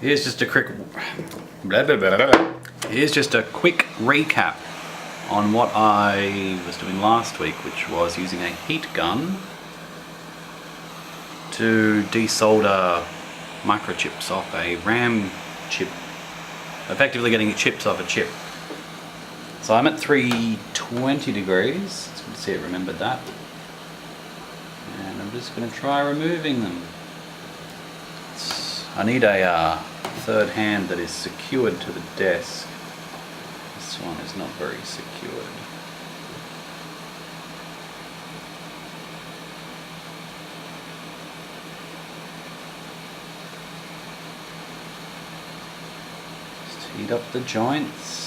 Here's just a quick recap on what I was doing last week, which was using a heat gun to desolder microchips off a RAM chip, effectively getting chips off a chip. So I'm at 320 degrees, it's good to see it remembered that, and I'm just going to try removing them. I need a third hand that is secured to the desk. This one is not very secured. Just heat up the joints.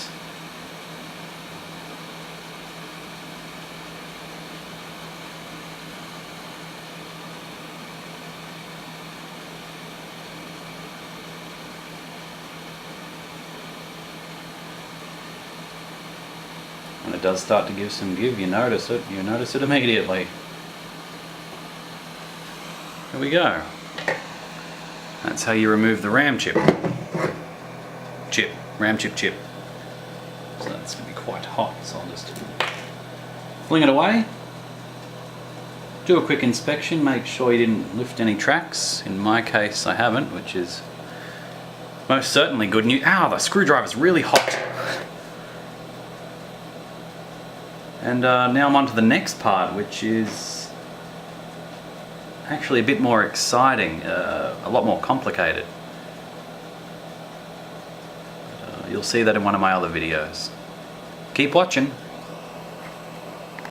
When it does start to give some give, you notice it. You notice it immediately. Here we go. That's how you remove the RAM chip. RAM chip. So that's going to be quite hot, so I'll just fling it away. Do a quick inspection, make sure you didn't lift any tracks. In my case I haven't, which is most certainly good news. Ow, the screwdriver's really hot. And now I'm on to the next part, which is actually a bit more exciting, a lot more complicated. You'll see that in one of my other videos. Keep watching.